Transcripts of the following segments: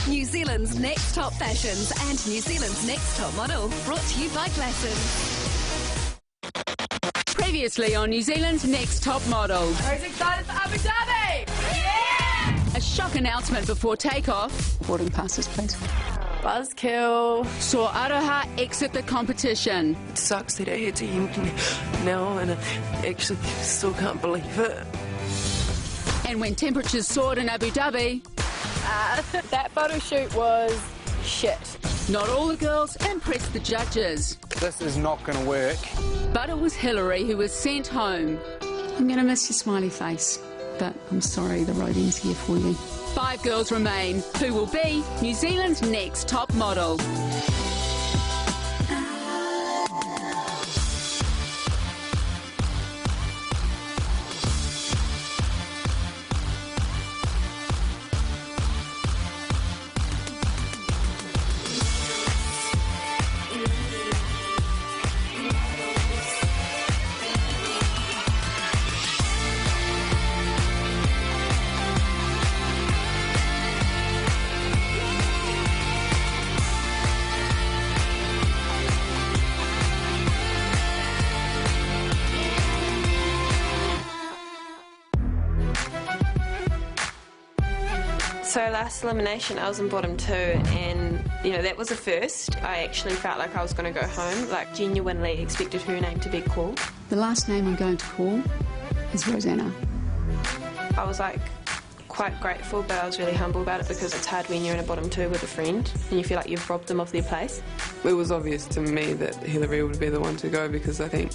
New Zealand's Next Top Fashions and New Zealand's Next Top Model, brought to you by Glasson. Previously on New Zealand's Next Top Model. Who's excited for Abu Dhabi? Yeah! A shock announcement before takeoff. Boarding passes, please. Buzzkill. Saw Aroha exit the competition. It sucks that I had to end now, and I actually still can't believe it. And when temperatures soared in Abu Dhabi, That photo shoot was shit. not all the girls impressed the judges. This is not going to work. But it was Hillary who was sent home. I'm going to miss your smiley face, but I'm sorry, the roadie's here for you. 5 girls remain, who will be New Zealand's next top model. So last elimination I was in bottom 2, and you know, that was a first. I actually felt like I was going to go home, like genuinely expected her name to be called. The last name I'm going to call is Rosanna. I was like quite grateful, but I was really humble about it because it's hard when you're in a bottom 2 with a friend and you feel like you've robbed them of their place. It was obvious to me that Hillary would be the one to go because I think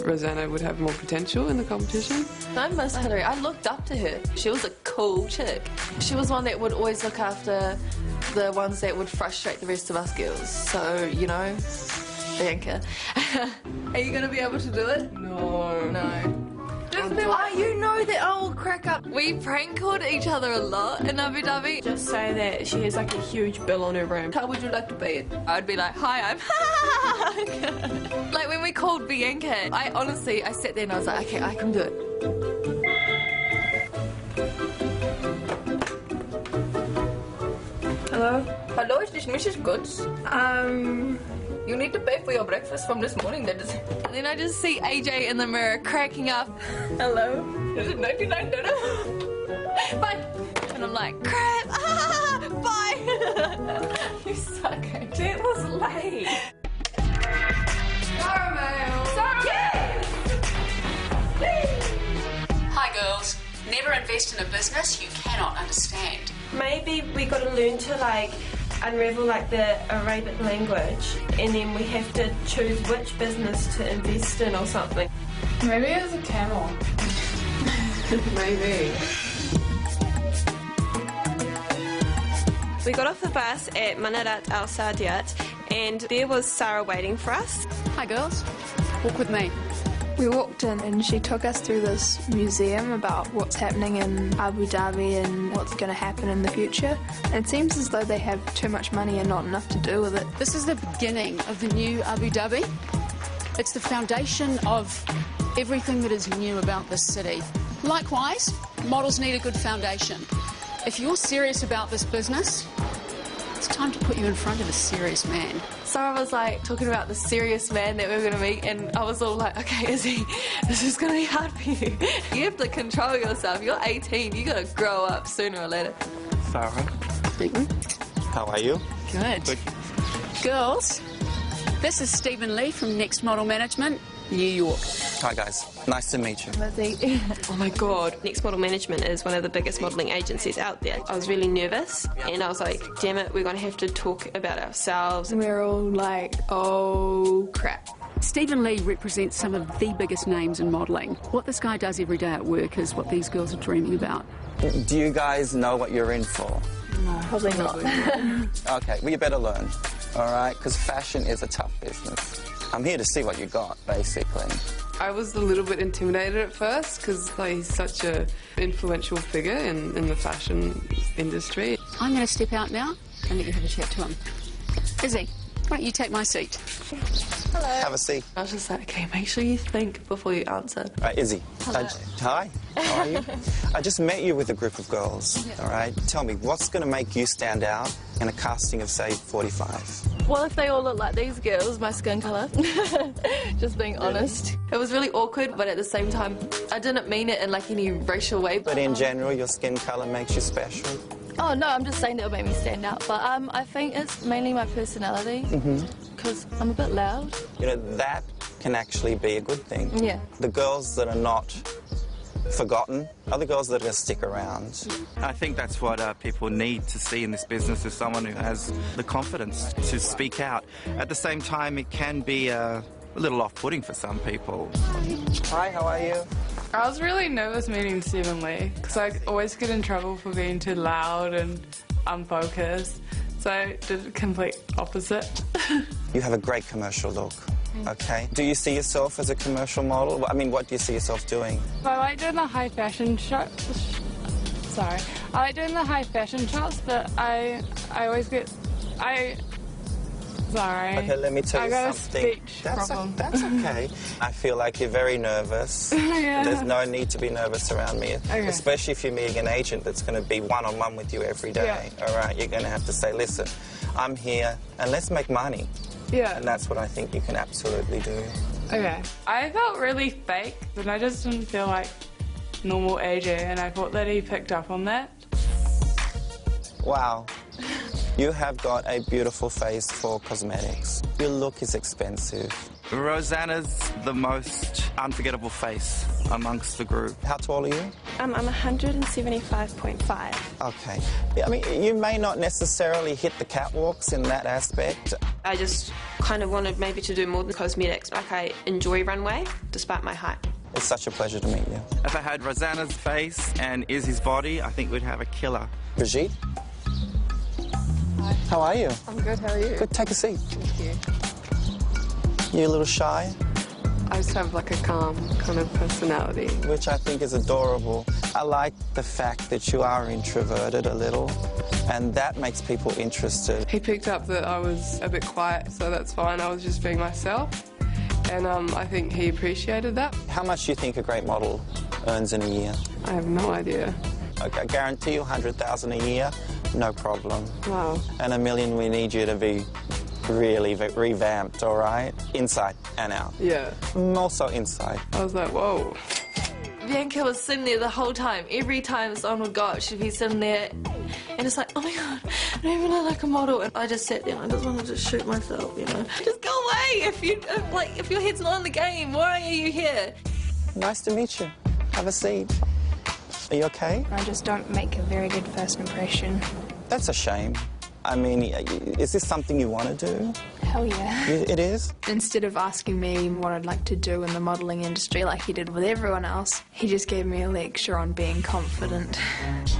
Rosanna would have more potential in the competition. I miss Hillary. I looked up to her. She was a cool chick. She was one that would always look after the ones that would frustrate the rest of us girls. So, you know, Bianca. Are you going to be able to do it? No. No. You know that I will crack up. We prank called each other a lot in Abu Dhabi. Just say that she has like a huge bill on her room. How would you like to pay it? I'd be like, hi, I'm like when we called Bianca, I sat there and I was like, okay, I can do it. Hello? Hello, is this Mrs. Goods? You need to pay for your breakfast from this morning. That is. And then I just see AJ in the mirror cracking up. Hello, is it $99? Bye. And I'm like, crap. Bye. You suck, AJ. It was late. Caramel. Hi girls, never invest in a business you cannot understand. Maybe we got to learn to like unravel like the Arabic language, and then we have to choose which business to invest in or something. Maybe it was a camel. Maybe. We got off the bus at Manarat Al Sadiat, and there was Sarah waiting for us. Hi girls, walk with me. We walked in and she took us through this museum about what's happening in Abu Dhabi and what's going to happen in the future. And it seems as though they have too much money and not enough to do with it. This is the beginning of the new Abu Dhabi. It's the foundation of everything that is new about this city. Likewise, models need a good foundation. If you're serious about this business, it's time to put you in front of a serious man. Sarah was like talking about the serious man that we were going to meet, and I was all like, okay, Izzy, this is going to be hard for you. You have to control yourself. You're 18. You got to grow up sooner or later. Sarah. Speaking. How are you? Good. Girls, this is Stephen Lee from Next Model Management, New York. Hi guys, nice to meet you. Oh my god. Next Model Management is one of the biggest modelling agencies out there. I was really nervous and I was like, damn it, we're going to have to talk about ourselves. And we're all like, oh crap. Stephen Lee represents some of the biggest names in modelling. What this guy does every day at work is what these girls are dreaming about. Do you guys know what you're in for? No, probably not. Okay, well you better learn, all right? Because fashion is a tough business. I'm here to see what you got, basically. I was a little bit intimidated at first because he's such an influential figure in the fashion industry. I'm going to step out now and let you have a chat to him. Izzy, why don't you take my seat? Have a seat. I was just like, okay, make sure you think before you answer. Izzy. Hello. Hi. How are you? I just met you with a group of girls, all right? Tell me, what's going to make you stand out in a casting of, say, 45? Well, if they all look like these girls, my skin colour. Just being honest. It was really awkward, but at the same time, I didn't mean it in like any racial way. But in general, your skin colour makes you special? Oh no, I'm just saying that it'll make me stand out. But I think it's mainly my personality, because I'm a bit loud. You know, that can actually be a good thing. Yeah. The girls that are not forgotten are the girls that are going to stick around. I think that's what people need to see in this business, is someone who has the confidence to speak out. At the same time, it can be a little off-putting for some people. Hi, how are you? I was really nervous meeting Stephen Lee because I always get in trouble for being too loud and unfocused. So I did the complete opposite. You have a great commercial look. Okay. Do you see yourself as a commercial model? I mean, what do you see yourself doing? I like doing the high fashion shots. Sorry. I like doing the high fashion shots, but I always get... Sorry. Okay, let me tell you got something. A speech problem. That's okay. I feel like you're very nervous. Yeah. There's no need to be nervous around me, especially if you're meeting an agent that's going to be one-on-one with you every day. Yeah. All right, you're going to have to say, listen, I'm here and let's make money. Yeah. And that's what I think you can absolutely do. Okay. I felt really fake, and I just didn't feel like normal AJ, and I thought that he picked up on that. Wow. You have got a beautiful face for cosmetics. Your look is expensive. Rosanna's the most unforgettable face amongst the group. How tall are you? I'm 175.5. Okay. Yeah, I mean, you may not necessarily hit the catwalks in that aspect. I just kind of wanted maybe to do more than cosmetics. Like, I enjoy runway, despite my height. It's such a pleasure to meet you. If I had Rosanna's face and Izzy's body, I think we'd have a killer. Brigitte? Hi. How are you? I'm good, how are you? Good, take a seat. Thank you. You a little shy? I just have like a calm kind of personality. Which I think is adorable. I like the fact that you are introverted a little, and that makes people interested. He picked up that I was a bit quiet, so that's fine. I was just being myself, and I think he appreciated that. How much do you think a great model earns in a year? I have no idea. Okay, I guarantee you 100,000 a year, no problem. Wow. And $1 million, we need you to be really revamped, all right? Inside and out. Yeah. Also inside. I was like, whoa. Bianca was sitting there the whole time. Every time someone would go up, she'd be sitting there and it's like, oh my God, I don't even look like a model. And I just sat there and I just wanted to shoot myself, you know. Just go away if your head's not in the game. Why are you here? Nice to meet you. Have a seat. Are you okay? I just don't make a very good first impression. That's a shame. I mean, is this something you want to do? Hell yeah. It is? Instead of asking me what I'd like to do in the modelling industry like he did with everyone else, he just gave me a lecture on being confident.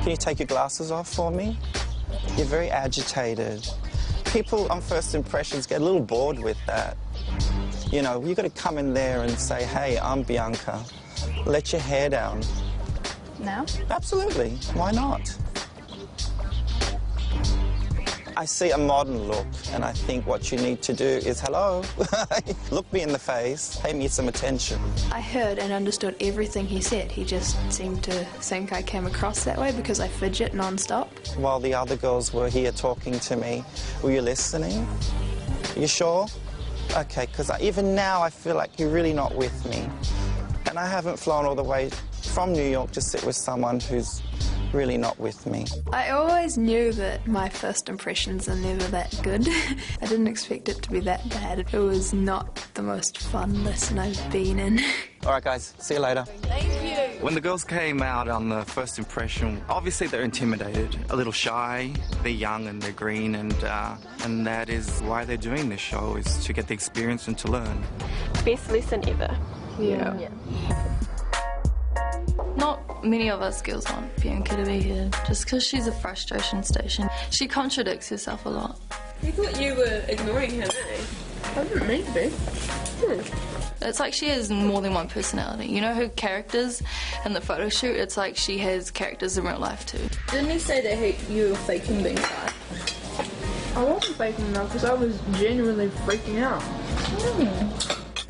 Can you take your glasses off for me? You're very agitated. People on first impressions get a little bored with that. You know, you've got to come in there and say, hey, I'm Bianca. Let your hair down. Now? Absolutely. Why not? I see a modern look, and I think what you need to do is, hello, look me in the face, pay me some attention. I heard and understood everything he said. He just seemed to think I came across that way because I fidget non-stop. While the other girls were here talking to me, were you listening? You sure? Okay, because even now I feel like you're really not with me. And I haven't flown all the way from New York to sit with someone who's really not with me. I always knew that my first impressions are never that good. I didn't expect it to be that bad. It was not the most fun lesson I've been in. All right, guys, see you later. Thank you. When the girls came out on the first impression, obviously they're intimidated, a little shy. They're young and they're green, and that is why they're doing this show, is to get the experience and to learn. Best lesson ever. Yeah. Not many of us girls want Bianca to be here, just because she's a frustration station. She contradicts herself a lot. You thought you were ignoring him, eh? I didn't mean to be. It's like she has more than one personality. You know her characters in the photo shoot? It's like she has characters in real life too. Didn't he say that you were faking being shy? I wasn't faking though, because I was genuinely freaking out.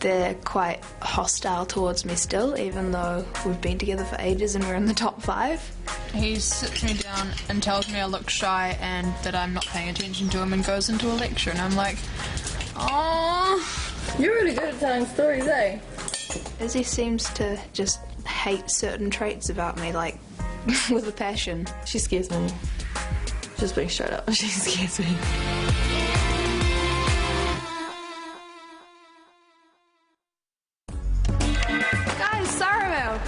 they're quite hostile towards me still, even though we've been together for ages and we're in the top 5. He sits me down and tells me I look shy and that I'm not paying attention to him and goes into a lecture, and I'm like, oh. You're really good at telling stories, eh? Izzy seems to just hate certain traits about me, like, with a passion. She scares me. Just being straight up, she scares me. Guys, Sarah!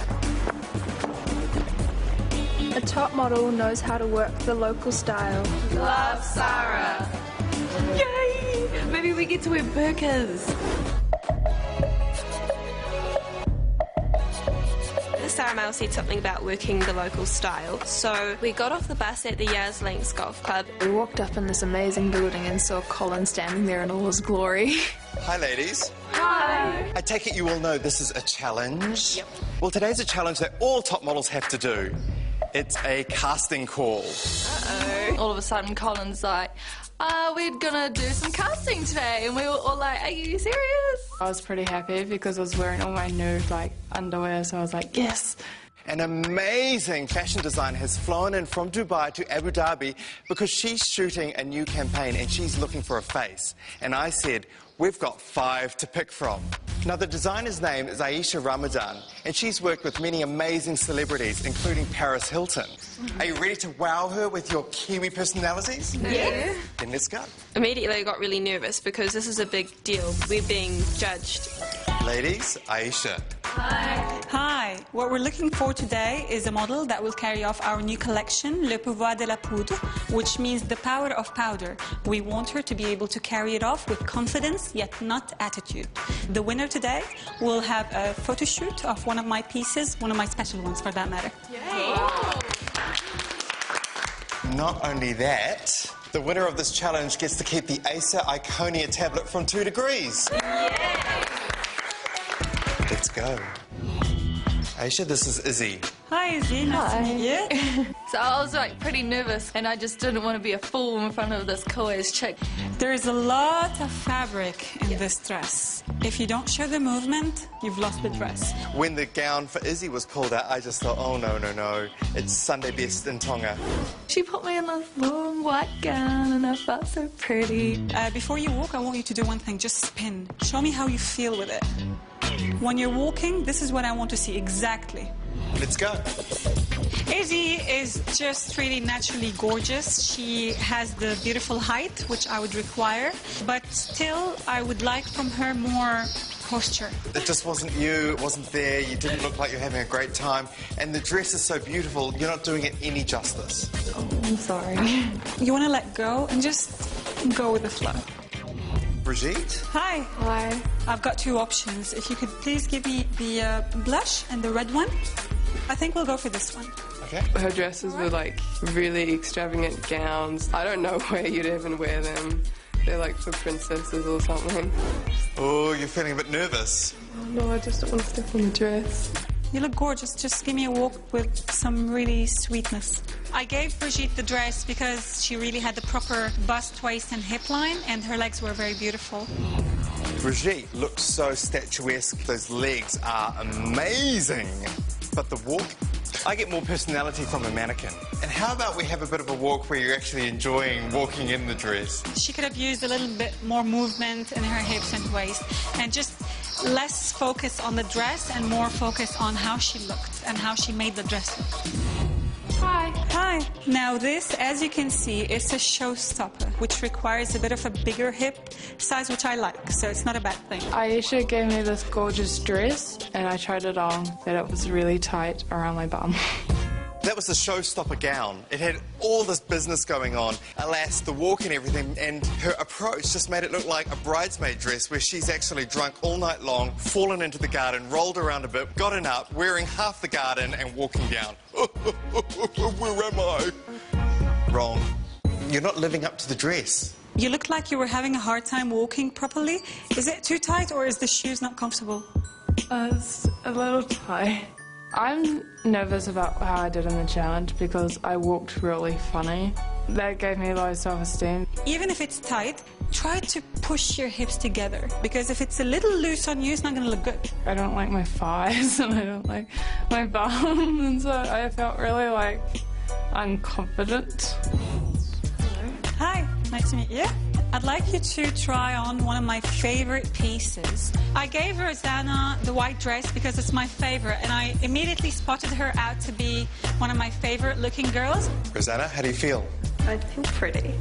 A top model knows how to work the local style. Love Sarah! Yay! Maybe we get to wear burqas. Sarah Mel said something about working the local style. So we got off the bus at the Yaz Links Golf Club. We walked up in this amazing building and saw Colin standing there in all his glory. Hi, ladies. Hi. I take it you all know this is a challenge. Yep. Well, today's a challenge that all top models have to do. It's a casting call. Uh-oh. All of a sudden, Colin's like, we're gonna do some casting today. And we were all like, are you serious? I was pretty happy because I was wearing all my new, underwear, so I was like, yes. An amazing fashion designer has flown in from Dubai to Abu Dhabi because she's shooting a new campaign and she's looking for a face. And I said, we've got 5 to pick from. Now, the designer's name is Aisha Ramadan, and she's worked with many amazing celebrities, including Paris Hilton. Are you ready to wow her with your Kiwi personalities? Yeah. Then let's go. Immediately I got really nervous because this is a big deal. We're being judged. Ladies, Aisha. Hi. What we're looking for today is a model that will carry off our new collection, Le Pouvoir de la Poudre, which means the power of powder. We want her to be able to carry it off with confidence, yet not attitude. The winner today will have a photo shoot of one of my pieces, one of my special ones for that matter. Yay! Not only that, the winner of this challenge gets to keep the Acer Iconia tablet from 2 Degrees. Yay! Let's go. Aisha, this is Izzy. Hi, Izzy. Nice to meet you. So I was pretty nervous and I just didn't want to be a fool in front of this cool-ass chick. There is a lot of fabric in this dress. If you don't show the movement, you've lost the dress. When the gown for Izzy was pulled out, I just thought, oh, no, no, no. It's Sunday best in Tonga. She put me in this long white gown and I felt so pretty. Before you walk, I want you to do one thing. Just spin. Show me how you feel with it. When you're walking, this is what I want to see exactly. Let's go. Izzy is just really naturally gorgeous. She has the beautiful height, which I would require, but still I would like from her more posture. It just wasn't you, it wasn't there, you didn't look like you're having a great time, and the dress is so beautiful, you're not doing it any justice. Oh, I'm sorry. You want to let go and just go with the flow. Brigitte? Hi. Hi. I've got 2 options. If you could please give me the blush and the red one. I think we'll go for this one. Okay. Her dresses were really extravagant gowns. I don't know where you'd even wear them. They're for princesses or something. Oh, you're feeling a bit nervous. Oh, no, I just don't want to step on the dress. You look gorgeous. Just give me a walk with some really sweetness. I gave Brigitte the dress because she really had the proper bust, waist and hip line, and her legs were very beautiful. Brigitte looks so statuesque. Those legs are amazing. But the walk, I get more personality from a mannequin. And how about we have a bit of a walk where you're actually enjoying walking in the dress? She could have used a little bit more movement in her hips and waist, and just less focus on the dress and more focus on how she looked and how she made the dress look. Hi. Hi. Now this, as you can see, is a showstopper, which requires a bit of a bigger hip size, which I like, so it's not a bad thing. Aisha gave me this gorgeous dress and I tried it on, but it was really tight around my bum. That was the showstopper gown. It had all this business going on. Alas, the walk and everything, and her approach just made it look like a bridesmaid dress where she's actually drunk all night long, fallen into the garden, rolled around a bit, gotten up, wearing half the garden and walking down. Where am I? Wrong. You're not living up to the dress. You look like you were having a hard time walking properly. Is it too tight or is the shoes not comfortable? It's a little tight. I'm nervous about how I did in the challenge because I walked really funny. That gave me low self-esteem. Even if it's tight, try to push your hips together, because if it's a little loose on you, it's not going to look good. I don't like my thighs and I don't like my bum, and so I felt really like unconfident. Hi, nice to meet you. I'd like you to try on one of my favorite pieces. I gave Rosanna the white dress because it's my favorite, and I immediately spotted her out to be one of my favorite looking girls. Rosanna, how do you feel? I feel pretty.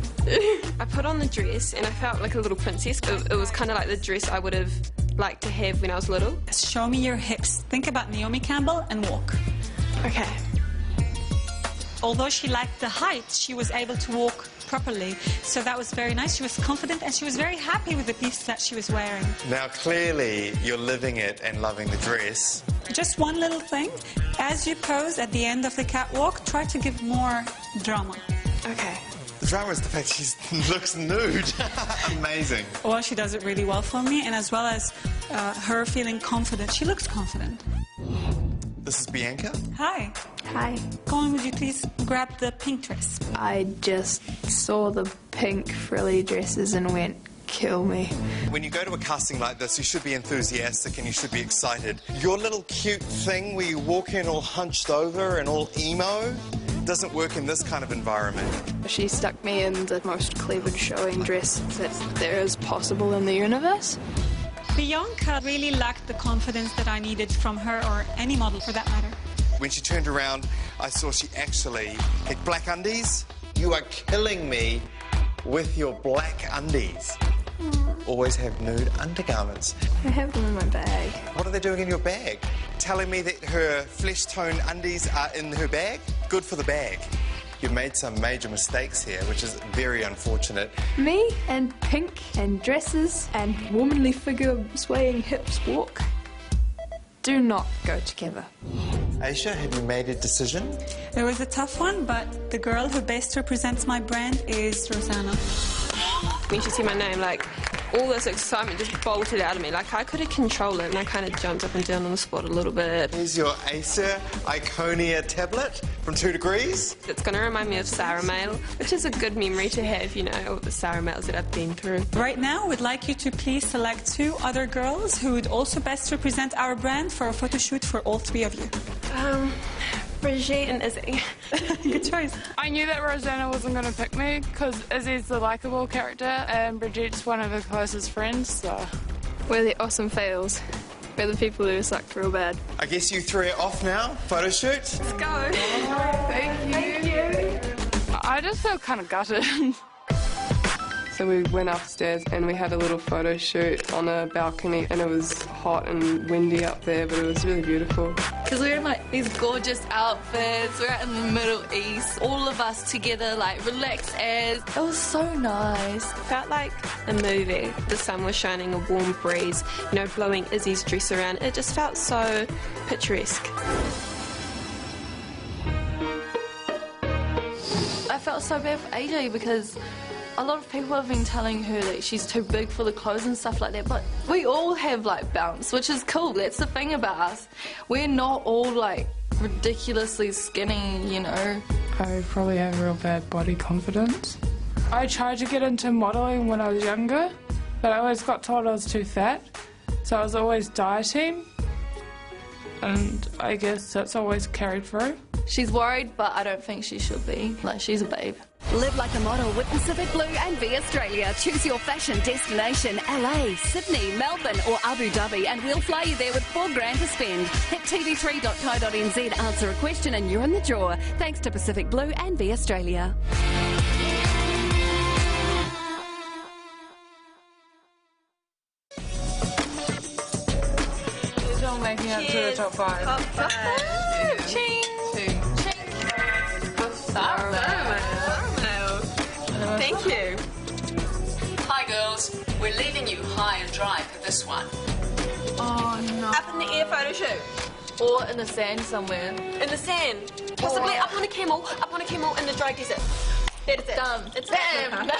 I put on the dress and I felt like a little princess. It was kind of like the dress I would have liked to have when I was little. Show me your hips. Think about Naomi Campbell and walk. Okay. Although she lacked the height, she was able to walk properly. So that was very nice. She was confident and she was very happy with the piece that she was wearing. Now, clearly, you're living it and loving the dress. Just one little thing. As you pose at the end of the catwalk, try to give more drama. Okay. The drama is the fact she looks nude. Amazing. Well, she does it really well for me, and as well as her feeling confident. She looks confident. This is Bianca. Hi. Hi. Colin, would you please grab the pink dress? I just saw the pink frilly dresses and went, kill me. When you go to a casting like this, you should be enthusiastic and you should be excited. Your little cute thing where you walk in all hunched over and all emo doesn't work in this kind of environment. She stuck me in the most cleavage showing dress that there is possible in the universe. Bianca really lacked the confidence that I needed from her, or any model for that matter. When she turned around, I saw she actually had black undies. You are killing me with your black undies. Always have nude undergarments. I have them in my bag. What are they doing in your bag? Telling me that her flesh tone undies are in her bag? Good for the bag. You've made some major mistakes here, which is very unfortunate. Me and pink and dresses and womanly figure swaying hips walk do not go together. Aisha, have you made a decision? It was a tough one, but the girl who best represents my brand is Rosanna. When she said my name, like, all this excitement just bolted out of me. Like, I couldn't control it, and I kind of jumped up and down on the spot a little bit. Here's your Acer Iconia tablet from 2 Degrees. It's going to remind me of Sarah Mail, which is a good memory to have, you know, all the Sarah Mails that I've been through. Right now, we'd like you to please select 2 other girls who would also best represent our brand for a photo shoot for all 3 of you. Brigitte and Izzy. Good choice. I knew that Rosanna wasn't going to pick me because Izzy's the likeable character and Brigitte's one of her closest friends, so... We're the awesome fails. We're the people who sucked real bad. I guess you 3 are off now. Photo shoot. Let's go. Thank you. I just feel kind of gutted. So we went upstairs and we had a little photo shoot on a balcony, and it was hot and windy up there, but it was really beautiful. Because we're in like these gorgeous outfits, we're out in the Middle East, all of us together, like relaxed as. It was so nice. It felt like a movie. The sun was shining, a warm breeze, you know, blowing Izzy's dress around. It just felt so picturesque. I felt so bad for AJ because a lot of people have been telling her that she's too big for the clothes and stuff like that, but we all have like bounce, which is cool. That's the thing about us. We're not all like ridiculously skinny, you know. I probably have real bad body confidence. I tried to get into modelling when I was younger, but I always got told I was too fat, so I was always dieting, and I guess that's always carried through. She's worried, but I don't think she should be. Like, she's a babe. Live like a model with Pacific Blue and V Australia. Choose your fashion destination, LA, Sydney, Melbourne or Abu Dhabi, and we'll fly you there with $4,000 to spend. Hit tv3.co.nz, answer a question and you're in the draw. Thanks to Pacific Blue and V Australia. It's all making it to the top 5. Top 5. Ching. Thank you. Hi girls, we're leaving you high and dry for this one. Oh no. Up in the air photo shoot. Or in the sand somewhere. In the sand. Possibly up on a camel in the dry desert. That is it. Done. It's Bam.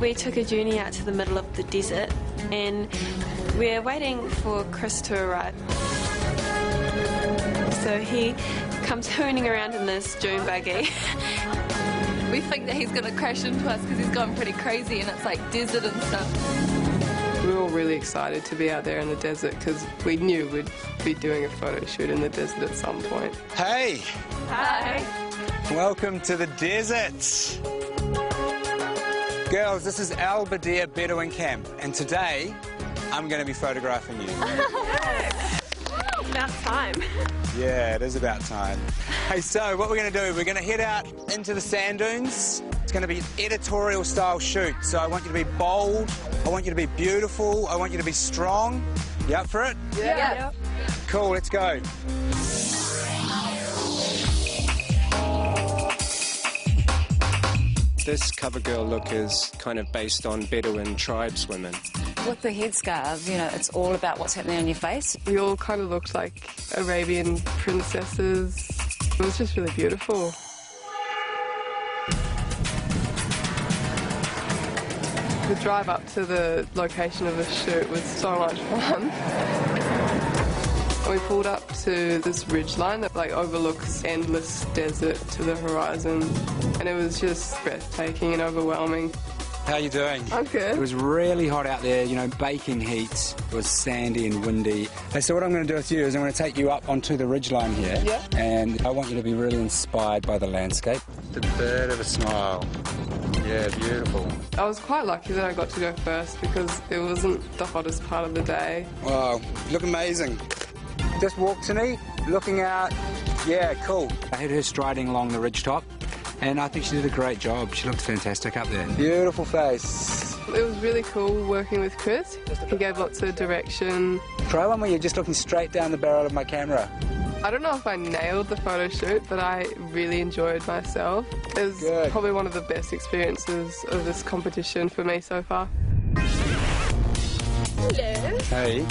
We took a journey out to the middle of the desert and we're waiting for Chris to arrive. So he comes hooning around in this dune buggy. We think that he's going to crash into us because he's gone pretty crazy and it's like desert and stuff. We were all really excited to be out there in the desert because we knew we'd be doing a photo shoot in the desert at some point. Hey! Hi! Welcome to the desert! Girls, this is Al Badir Bedouin Camp, and today I'm going to be photographing you. About time. Yeah, it is about time. Hey, so what we're going to do, we're going to head out into the sand dunes. It's going to be an editorial style shoot, so I want you to be bold, I want you to be beautiful, I want you to be strong. You up for it? Yeah. Cool, let's go. This cover girl look is kind of based on Bedouin tribeswomen. With the headscarves, you know, it's all about what's happening on your face. We all kind of looked like Arabian princesses. It was just really beautiful. The drive up to the location of the shoot was so much fun. We pulled up to this ridgeline that like overlooks endless desert to the horizon, and it was just breathtaking and overwhelming. How are you doing? I'm good. It was really hot out there, you know, baking heat. It was sandy and windy. Hey, so what I'm going to do with you is I'm going to take you up onto the ridgeline here. Yeah. And I want you to be really inspired by the landscape. A bit of a smile. Yeah, beautiful. I was quite lucky that I got to go first because it wasn't the hottest part of the day. Wow, you look amazing. Just walk to me, looking out. Yeah, cool. I had her striding along the ridgetop, and I think she did a great job. She looked fantastic up there. Beautiful face. It was really cool working with Chris. He gave lots of direction. Try one where you're just looking straight down the barrel of my camera. I don't know if I nailed the photo shoot, but I really enjoyed myself. It was probably one of the best experiences of this competition for me so far. Hello. Hey,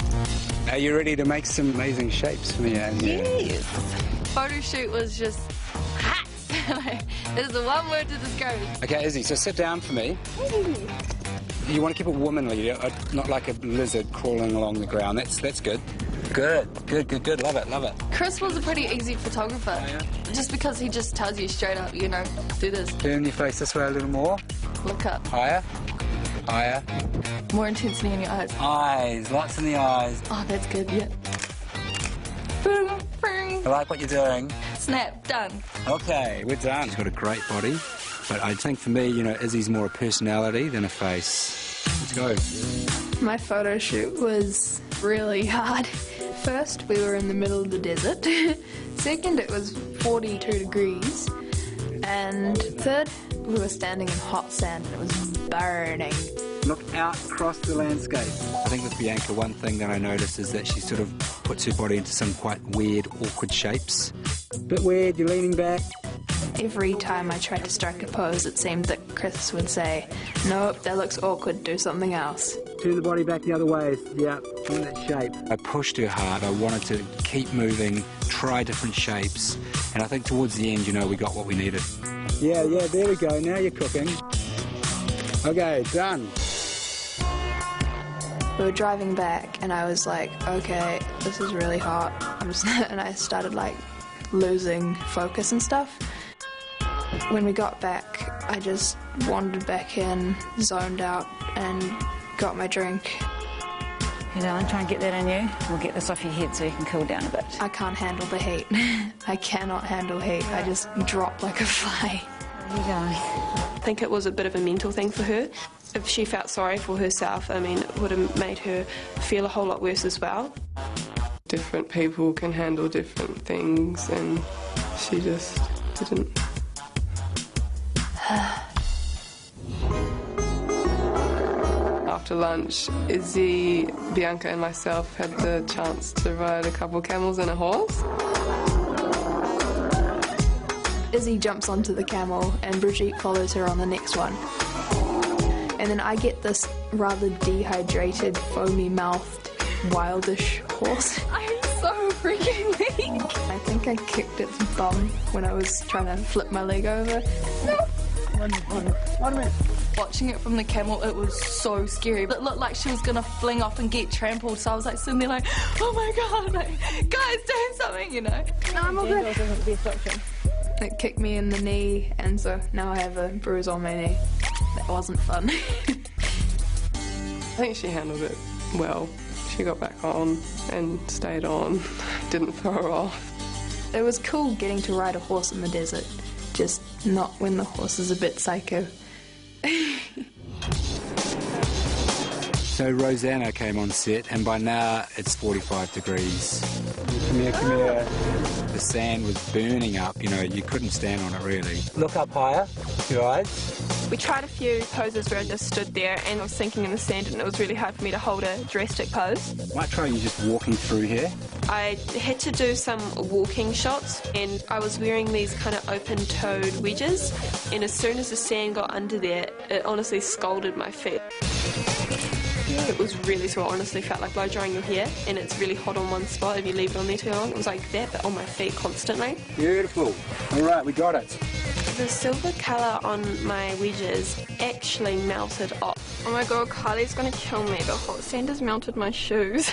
are you ready to make some amazing shapes for me? Yes. Photo shoot was just hot. There's the one word to describe it. Okay, Izzy, so sit down for me. You want to keep it womanly, not like a lizard crawling along the ground. That's good. Good. Love it. Chris was a pretty easy photographer. Oh, yeah? Just because he just tells you straight up, you know, do this. Turn your face this way a little more. Look up. Higher. More intensity in your eyes. Eyes, lots in the eyes. Oh, that's good, yeah. Boom, I like what you're doing. snap, done. Okay, we're done. She's got a great body, but I think for me, you know, Izzy's more a personality than a face. Let's go. My photo shoot was really hard. First, we were in the middle of the desert. Second, it was 42 degrees. And third, we were standing in hot sand and it was burning. Look out across the landscape. I think with Bianca, one thing that I noticed is that she sort of puts her body into some quite weird, awkward shapes. Bit weird, you're leaning back. Every time I tried to strike a pose, it seemed that Chris would say, "Nope, that looks awkward, do something else." Turn the body back the other way. Yeah, in that shape. I pushed her hard. I wanted to keep moving, try different shapes. And I think towards the end, you know, we got what we needed. Yeah, there we go. Now you're cooking. Okay, done. We were driving back and I was like, okay, this is really hot. And I started like losing focus and stuff. When we got back, I just wandered back in, zoned out, and got my drink. You know, I'm trying to get that on you. We'll get this off your head so you can cool down a bit. I can't handle the heat. I cannot handle heat. I just drop like a fly. There you go. I think it was a bit of a mental thing for her. If she felt sorry for herself, I mean, it would have made her feel a whole lot worse as well. Different people can handle different things, and she just didn't. After lunch, Izzy, Bianca and myself had the chance to ride a couple camels and a horse. Izzy jumps onto the camel and Brigitte follows her on the next one. And then I get this rather dehydrated, foamy-mouthed, wildish horse. I'm so freaking weak. I think I kicked its bum when I was trying to flip my leg over. No. 1 minute. Watching it from the camel, it was so scary. It looked like she was gonna fling off and get trampled, so I was like sitting there like, oh my god, like, guys, do something, you know. No, I'm all good. It kicked me in the knee, and so now I have a bruise on my knee. That wasn't fun. I think she handled it well. She got back on and stayed on, didn't throw her off. It was cool getting to ride a horse in the desert, just not when the horse is a bit psycho. So Rosanna came on set, and by now it's 45 degrees. Come here, come here. The sand was burning up, you know, you couldn't stand on it really. Look up higher, your eyes. We tried a few poses where I just stood there and I was sinking in the sand, and it was really hard for me to hold a drastic pose. Might try you just walking through here. I had to do some walking shots, and I was wearing these kind of open-toed wedges, and as soon as the sand got under there, it honestly scalded my feet. It was really sore. I honestly felt like blow drying your hair, and it's really hot on one spot if you leave it on there too long. It was like that, but on my feet constantly. Beautiful. All right, we got it. The silver colour on my wedges actually melted off. Oh my god, Kylie's gonna kill me. The hot sand has melted my shoes.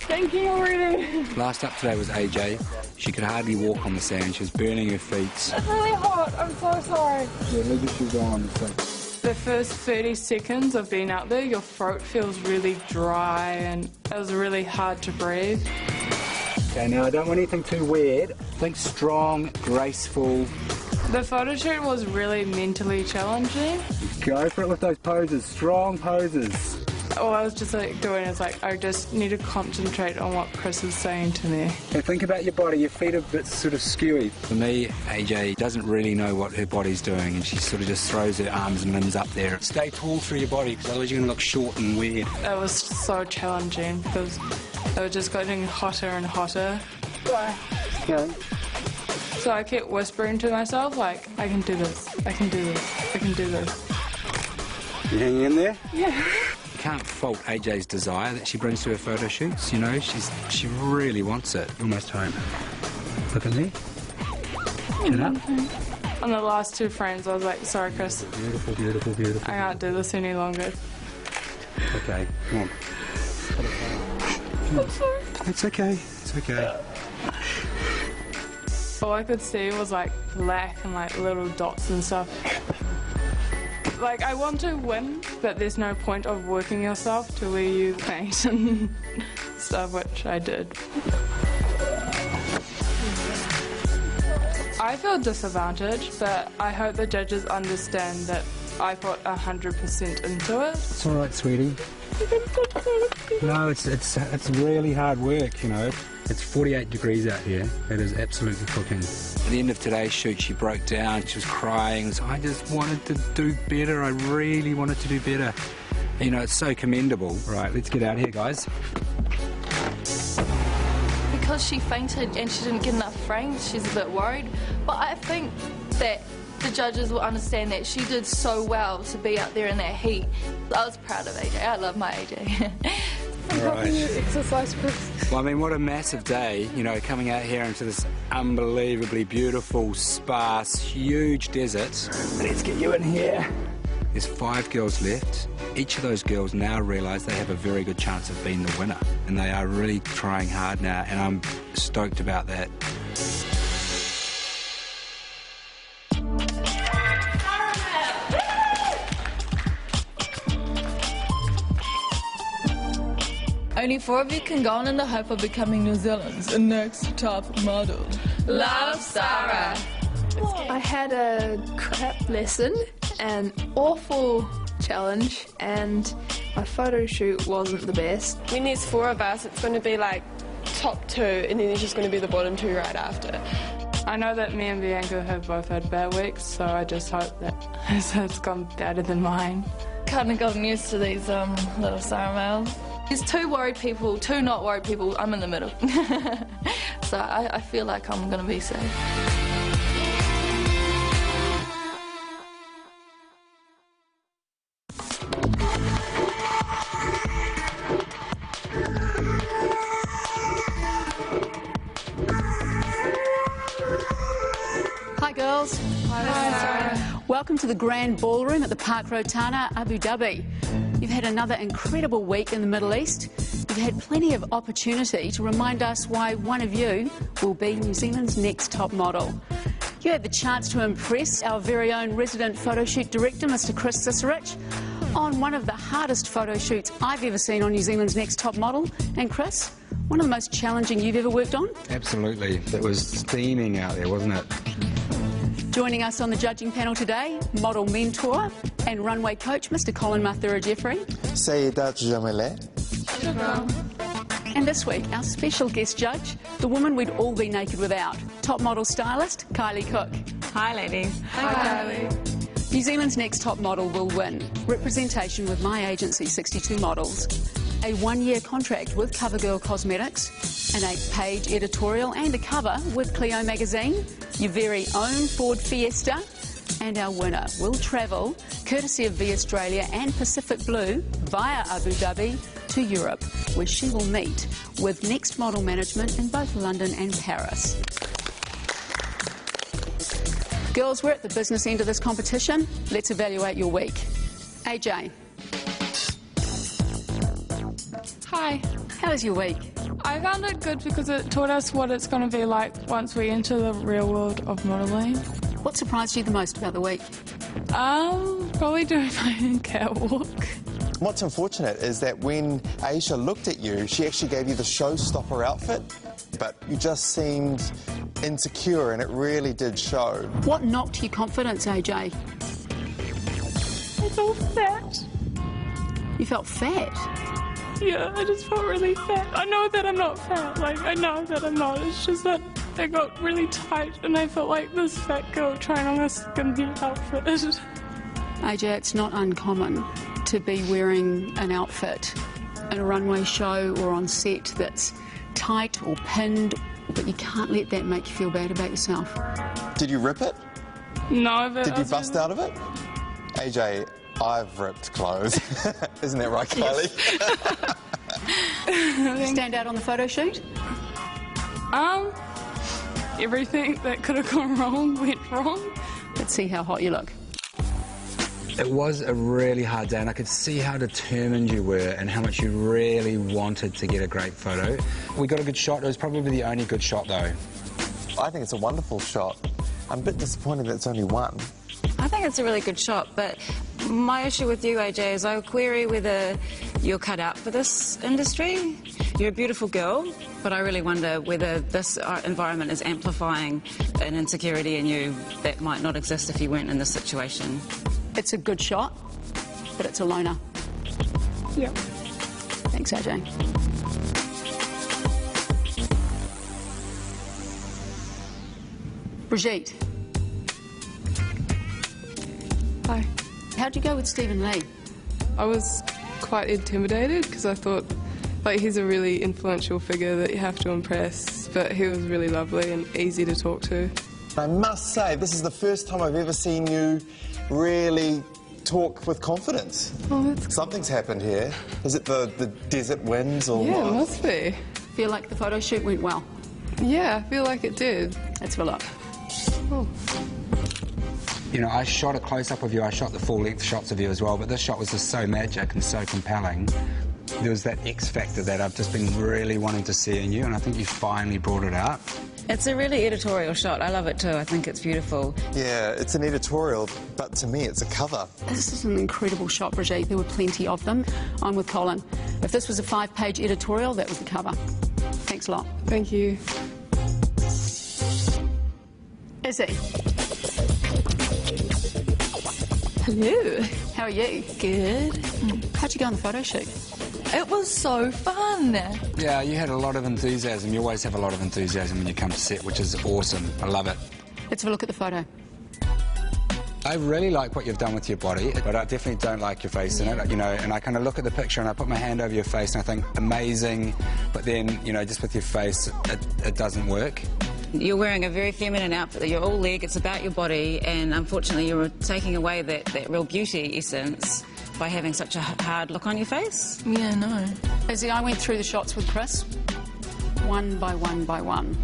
Thank you already. Last up today was AJ. She could hardly walk on the sand. She was burning her feet. It's really hot. I'm so sorry. Yeah, leave your shoes on. The first 30 seconds of being out there, your throat feels really dry and it was really hard to breathe. Okay, now I don't want anything too weird. Think strong, graceful. The photo shoot was really mentally challenging. Go for it with those poses, strong poses. All I was just like doing is like, I just need to concentrate on what Chris is saying to me. And think about your body, your feet are a bit sort of skewy. For me, AJ doesn't really know what her body's doing, and she sort of just throws her arms and limbs up there. Stay tall through your body, because otherwise you're going to look short and weird. It was so challenging because it was just getting hotter and hotter. Okay. So I kept whispering to myself, like, I can do this, I can do this, I can do this. You hanging in there? Yeah. Can't fault AJ's desire that she brings to her photo shoots, you know, she really wants it. Almost home. Look at me. Get up. On the last two frames, I was like, sorry, Chris. Beautiful, beautiful, beautiful. I can't do this any longer. Okay, come on. I'm sorry. It's okay, it's okay. All I could see was like black and like little dots and stuff. Like, I want to win, but there's no point of working yourself to where you faint and stuff, which I did. I feel disadvantaged, but I hope the judges understand that I put 100% into it. It's all right, sweetie. No, it's really hard work, you know. It's 48 degrees out here. It is absolutely cooking. At the end of today's shoot, she broke down. She was crying. So I just wanted to do better. I really wanted to do better. You know, it's so commendable. Right, let's get out here, guys. Because she fainted and she didn't get enough frames, she's a bit worried. But I think that the judges will understand that she did so well to be out there in that heat. I was proud of AJ. I love my AJ. I'm helping you exercise, Chris. Well, I mean, what a massive day, you know, coming out here into this unbelievably beautiful, sparse, huge desert. Let's get you in here. There's 5 girls left. Each of those girls now realise they have a very good chance of being the winner. And they are really trying hard now, and I'm stoked about that. Only 4 of you can go on in the hope of becoming New Zealand's next top model. Love, Sarah. I had a crap lesson, an awful challenge, and my photo shoot wasn't the best. When there's 4 of us, it's going to be like top 2, and then there's just going to be the bottom 2 right after. I know that me and Bianca have both had bad weeks, so I just hope that it's gone better than mine. Kind of gotten used to these little Sarah males. There's 2 worried people, 2 not worried people. I'm in the middle. So I feel like I'm going to be safe. Hi, girls. Hi, Sarah. Welcome to the Grand Ballroom at the Park Rotana, Abu Dhabi. You've had another incredible week in the Middle East. You've had plenty of opportunity to remind us why one of you will be New Zealand's next top model. You had the chance to impress our very own resident photo shoot director, Mr. Chris Cicerich, on one of the hardest photo shoots I've ever seen on New Zealand's Next Top Model. And Chris, one of the most challenging you've ever worked on? Absolutely. It was steaming out there, wasn't it? Joining us on the judging panel today, model mentor and runway coach, Mr. Colin Mathura-Jeffrey. Sayyidat Jamile. And this week, our special guest judge, the woman we'd all be naked without, top model stylist, Kylie Cook. Hi, ladies. Hi, Kylie. New Zealand's Next Top Model will win representation with my agency, 62 Models, a one-year contract with CoverGirl Cosmetics, an 8-page editorial and a cover with Clio magazine, your very own Ford Fiesta, and our winner will travel, courtesy of V Australia and Pacific Blue, via Abu Dhabi to Europe, where she will meet with Next Model management in both London and Paris. Girls, we're at the business end of this competition. Let's evaluate your week. AJ. Hi. How was your week? I found it good because it taught us what it's going to be like once we enter the real world of modelling. What surprised you the most about the week? Probably doing my catwalk. What's unfortunate is that when Aisha looked at you, she actually gave you the showstopper outfit, but you just seemed insecure and it really did show. What knocked your confidence, AJ? I felt fat. You felt fat? Yeah, I just felt really fat. I know that I'm not fat, I know that I'm not. It's just that they got really tight and I felt like this fat girl trying on a skimpy outfit. AJ, it's not uncommon to be wearing an outfit in a runway show or on set that's tight or pinned, but you can't let that make you feel bad about yourself. Did you rip it? No, but... Did you bust out of it? AJ, I've ripped clothes. Isn't that right, Kylie? Stand out on the photo shoot? Everything that could have gone wrong went wrong. Let's see how hot you look. It was a really hard day and I could see how determined you were and how much you really wanted to get a great photo. We got a good shot. It was probably the only good shot though. I think it's a wonderful shot. I'm a bit disappointed that it's only one. I think it's a really good shot, but my issue with you, AJ, is I query whether you're cut out for this industry. You're a beautiful girl, but I really wonder whether this environment is amplifying an insecurity in you that might not exist if you weren't in this situation. It's a good shot, but it's a loner. Yep. Thanks, AJ. Brigitte. Hi. How'd you go with Stephen Lee? I was quite intimidated because I thought, he's a really influential figure that you have to impress, but he was really lovely and easy to talk to. I must say, this is the first time I've ever seen you really talk with confidence. Oh, that's... Something's happened here. Is it the desert winds or Yeah, what? it must be. Feel like the photo shoot went well? Yeah, I feel like it did. Let's have a look. Oh. You know, I shot a close-up of you, I shot the full-length shots of you as well, but this shot was just so magic and so compelling. There was that X factor that I've just been really wanting to see in you, and I think you finally brought it out. It's a really editorial shot. I love it too. I think it's beautiful. Yeah, it's an editorial, but to me it's a cover. This is an incredible shot, Brigitte. There were plenty of them. I'm with Colin. If this was a 5-page editorial, that was the cover. Thanks a lot. Thank you. Izzy. Hello. How are you? Good. How'd you go on the photo shoot? It was so fun. Yeah, you had a lot of enthusiasm. You always have a lot of enthusiasm when you come to set, which is awesome. I love it. Let's have a look at the photo. I really like what you've done with your body, but I definitely don't like your face in it, you know, and I kind of look at the picture and I put my hand over your face and I think, amazing, but then, you know, just with your face, it doesn't work. You're wearing a very feminine outfit that you're all leg, it's about your body, and unfortunately you're taking away that real beauty essence by having such a hard look on your face. Yeah, no. Izzy, I went through the shots with Chris, one by one by one.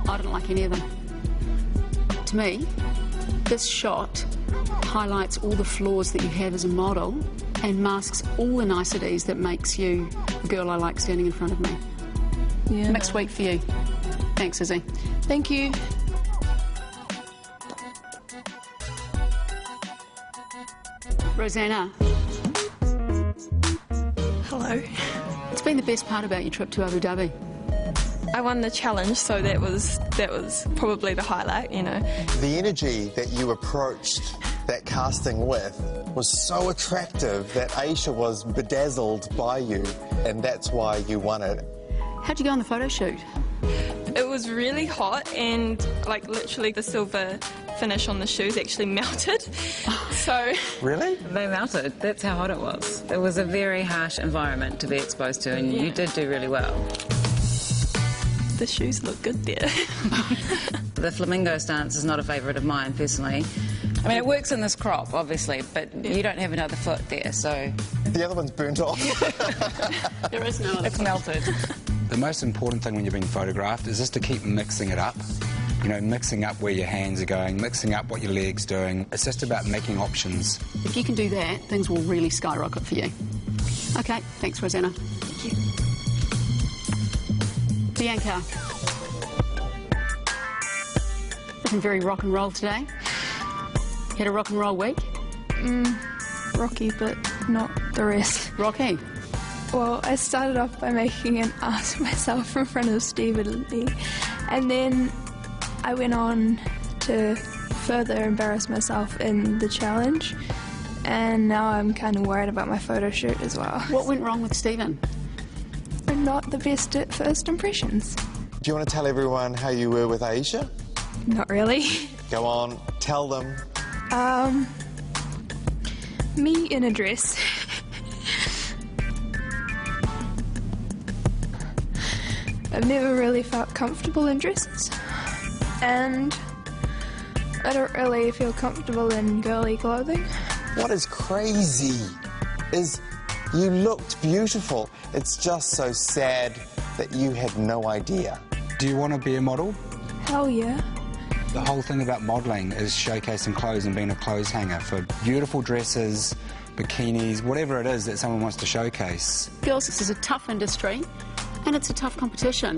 I didn't like any of them. To me, This shot highlights all the flaws that you have as a model and masks all the niceties that makes you the girl I like standing in front of me. Yeah. Mixed week for you. Thanks, Izzy. Thank you. Rosanna. Hello. What's been the best part about your trip to Abu Dhabi? I won the challenge, so that was probably the highlight, you know. The energy that you approached that casting with was so attractive that Aisha was bedazzled by you, and that's why you won it. How'd you go on the photo shoot? It was really hot, and like literally the silver finish on the shoes actually melted. So really? They melted. That's how hot it was. It was a very harsh environment to be exposed to, and you did do really well. The shoes look good there. The flamingo stance is not a favourite of mine, personally. I mean, it works in this crop, obviously, but you don't have another foot there, so... The other one's burnt off. There is no other. It's melted. The most important thing when you're being photographed is just to keep mixing it up. You know, mixing up where your hands are going, mixing up what your leg's doing. It's just about making options. If you can do that, things will really skyrocket for you. OK, thanks, Rosanna. Thank you. Bianca. Looking very rock and roll today. Had a rock and roll week? Rocky, but not the rest. Rocky? Well, I started off by making an ass of myself in front of Stephen Lee, and then I went on to further embarrass myself in the challenge, and now I'm kind of worried about my photo shoot as well. What went wrong with Stephen? I'm not the best at first impressions. Do you want to tell everyone how you were with Aisha? Not really. Go on, tell them. Me in a dress. I've never really felt comfortable in dresses, and I don't really feel comfortable in girly clothing. What is crazy is you looked beautiful. It's just so sad that you had no idea. Do you want to be a model? Hell yeah. The whole thing about modelling is showcasing clothes and being a clothes hanger for beautiful dresses, bikinis, whatever it is that someone wants to showcase. Girls, this is a tough industry and it's a tough competition.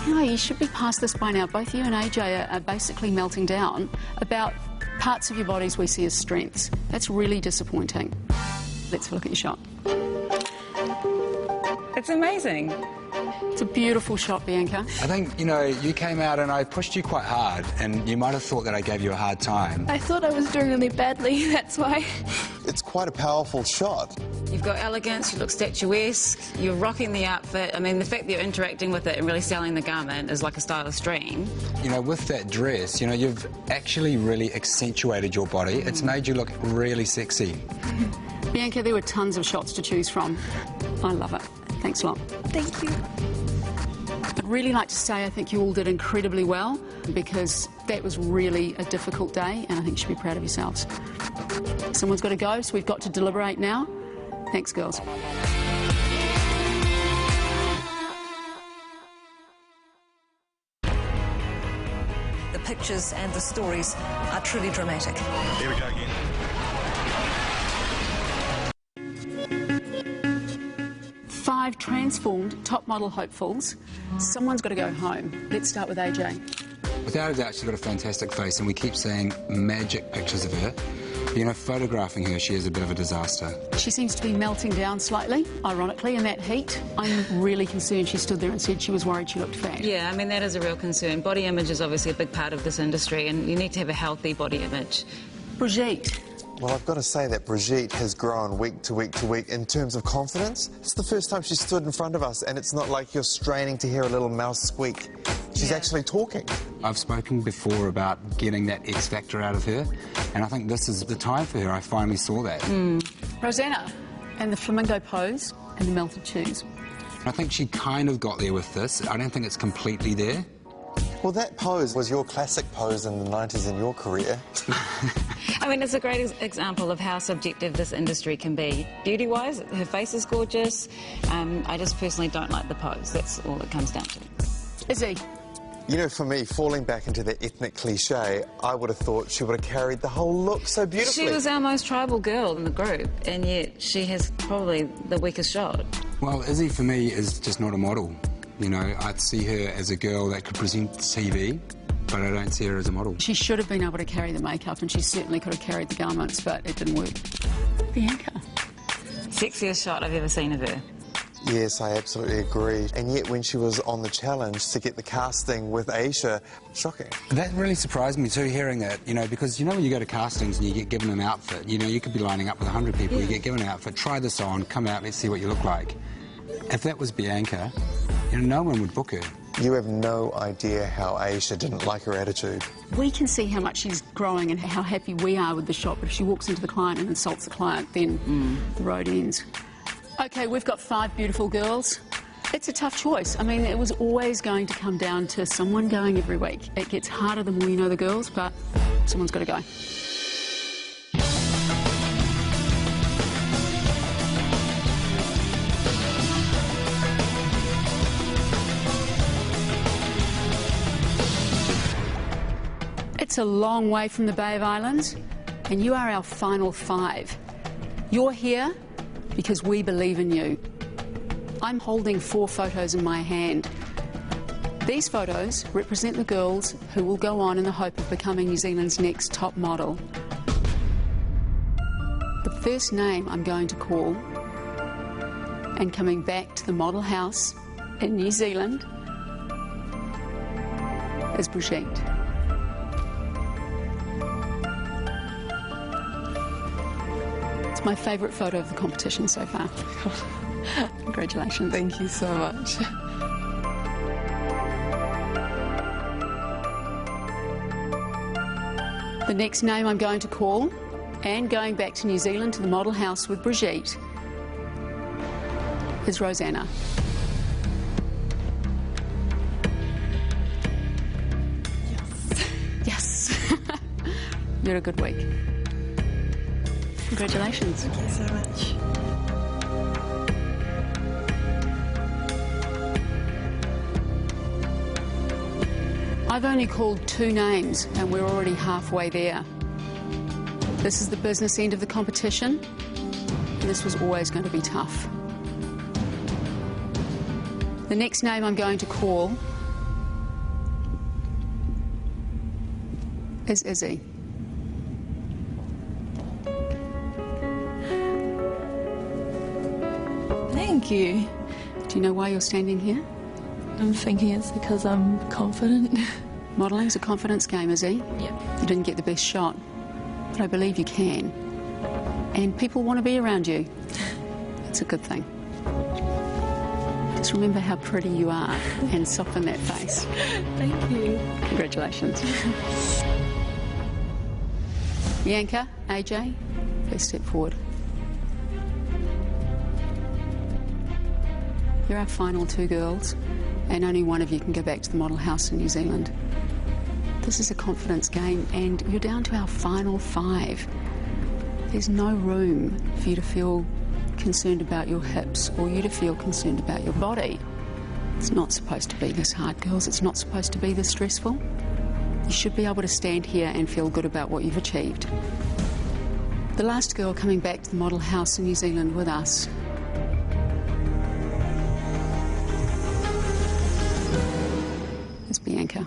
You know, you should be past this by now. Both you and AJ are basically melting down about parts of your bodies we see as strengths. That's really disappointing. Let's have a look at your shot. It's amazing. It's a beautiful shot, Bianca. I think, you know, you came out and I pushed you quite hard, and you might have thought that I gave you a hard time. I thought I was doing really badly, that's why. It's quite a powerful shot. You've got elegance, you look statuesque, you're rocking the outfit. I mean, the fact that you're interacting with it and really selling the garment is like a stylist dream. You know, with that dress, you know, you've actually really accentuated your body. It's made you look really sexy. Bianca, there were tons of shots to choose from. I love it. Thanks a lot. Thank you. I'd really like to say I think you all did incredibly well, because that was really a difficult day, and I think you should be proud of yourselves. Someone's got to go, so we've got to deliberate now. Thanks, girls. The pictures and the stories are truly dramatic. Here we go again. Five transformed top model hopefuls. Someone's got to go home. Let's start with AJ. Without a doubt, she's got a fantastic face, and we keep seeing magic pictures of her. You know, photographing her, she is a bit of a disaster. She seems to be melting down slightly, ironically, in that heat. I'm really concerned she stood there and said she was worried she looked fat. Yeah, I mean, that is a real concern. Body image is obviously a big part of this industry, and you need to have a healthy body image. Brigitte. Well, I've got to say that Brigitte has grown week to week to week in terms of confidence. It's the first time she stood in front of us, and it's not like you're straining to hear a little mouse squeak. She's actually talking. I've spoken before about getting that X factor out of her, and I think this is the time for her. I finally saw that. Rosanna, and the flamingo pose and the melted shoes. I think she kind of got there with this. I don't think it's completely there. Well, that pose was your classic pose in the 90s in your career. I mean, it's a great example of how subjective this industry can be. Beauty-wise, her face is gorgeous. I just personally don't like the pose. That's all it comes down to. Izzy. You know, for me, falling back into the ethnic cliche, I would have thought she would have carried the whole look so beautifully. She was our most tribal girl in the group, and yet she has probably the weakest shot. Well, Izzy for me is just not a model. You know, I'd see her as a girl that could present TV, but I don't see her as a model. She should have been able to carry the makeup, and she certainly could have carried the garments, but it didn't work. Bianca. Sexiest shot I've ever seen of her. Yes, I absolutely agree. And yet when she was on the challenge to get the casting with Aisha, shocking. That really surprised me too, hearing that, you know, because you know when you go to castings and you get given an outfit, you know, you could be lining up with 100 people, you get given an outfit, try this on, come out, let's see what you look like. If that was Bianca, you know, no one would book her. You have no idea how Aisha didn't like her attitude. We can see how much she's growing and how happy we are with the shot, but if she walks into the client and insults the client, then the road ends. OK, we've got 5 beautiful girls. It's a tough choice. I mean, it was always going to come down to someone going every week. It gets harder the more you know the girls, but someone's got to go. It's a long way from the Bay of Islands, and you are our final 5. You're here because we believe in you. I'm holding 4 photos in my hand. These photos represent the girls who will go on in the hope of becoming New Zealand's next top model. The first name I'm going to call, and coming back to the model house in New Zealand, is Brigitte. It's my favourite photo of the competition so far. Congratulations. Thank you so much. The next name I'm going to call, and going back to New Zealand to the model house with Brigitte, is Rosanna. Yes. Yes. You had a good week. Congratulations. Thank you so much. I've only called 2 names and we're already halfway there. This is the business end of the competition, and this was always going to be tough. The next name I'm going to call is Izzy. Thank you. Do you know why you're standing here? I'm thinking it's because I'm confident. Modelling's a confidence game, Izzy. Yep. You didn't get the best shot, but I believe you can. And people want to be around you. It's a good thing. Just remember how pretty you are and soften that face. Thank you. Congratulations. Bianca, AJ, please step forward. You're our final 2 girls, and only one of you can go back to the model house in New Zealand. This is a confidence game, and you're down to our final 5. There's no room for you to feel concerned about your hips or you to feel concerned about your body. It's not supposed to be this hard, girls. It's not supposed to be this stressful. You should be able to stand here and feel good about what you've achieved. The last girl coming back to the model house in New Zealand with us is Bianca.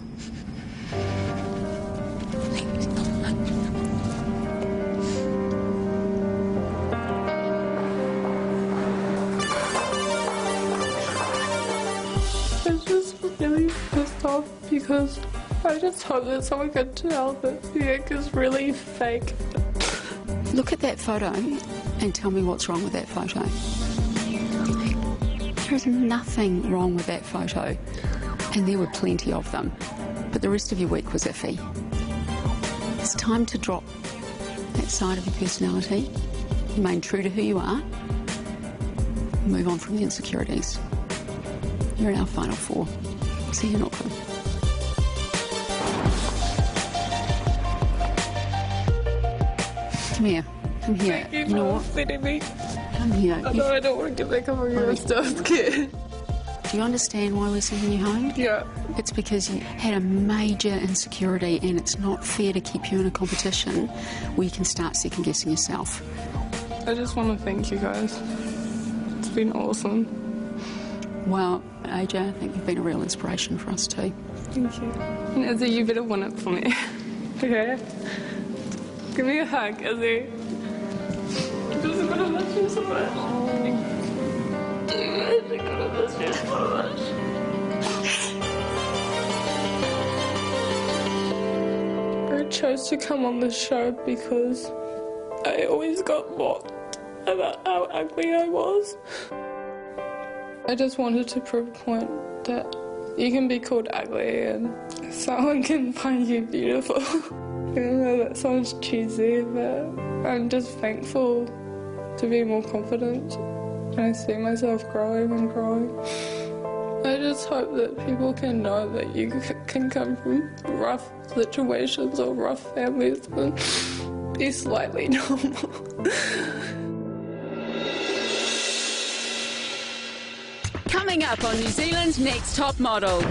I'm just really pissed off because I just hope that someone can tell that Bianca's really fake. Look at that photo and tell me what's wrong with that photo. There's nothing wrong with that photo, and there were plenty of them, but the rest of your week was iffy. It's time to drop that side of your personality, remain true to who you are, move on from the insecurities. You're in our final 4, so you're not good. Come here. Come here. Thank you know for feeding me. Come here. I know I don't want to get back on you. I'm so scared. Do you understand why we're sending you home? Yeah. It's because you had a major insecurity and it's not fair to keep you in a competition where you can start second-guessing yourself. I just want to thank you guys. It's been awesome. Well, AJ, I think you've been a real inspiration for us too. Thank you. And Izzy, you better win it for me. Okay? Give me a hug, Izzy. I'm just gonna miss you so much. I'm gonna miss you so much. I chose to come on this show because I always got mocked about how ugly I was. I just wanted to prove a point that you can be called ugly and someone can find you beautiful. I know that sounds cheesy, but I'm just thankful to be more confident. And I see myself growing and growing. I just hope that people can know that you can come from rough situations or rough families and be slightly normal. Coming up on New Zealand's Next Top Model.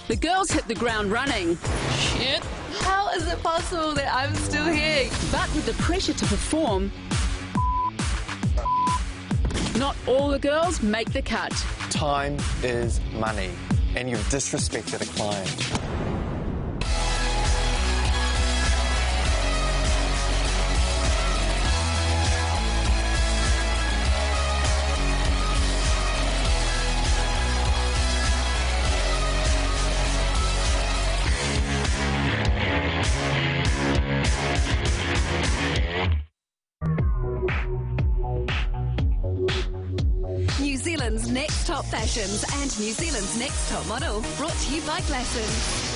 The girls hit the ground running. Shit. How is it possible that I'm still here? But with the pressure to perform, not all the girls make the cut. Time is money, and you've disrespected a client. New Zealand's Next Top Fashions and New Zealand's Next Top Model, brought to you by Glasson.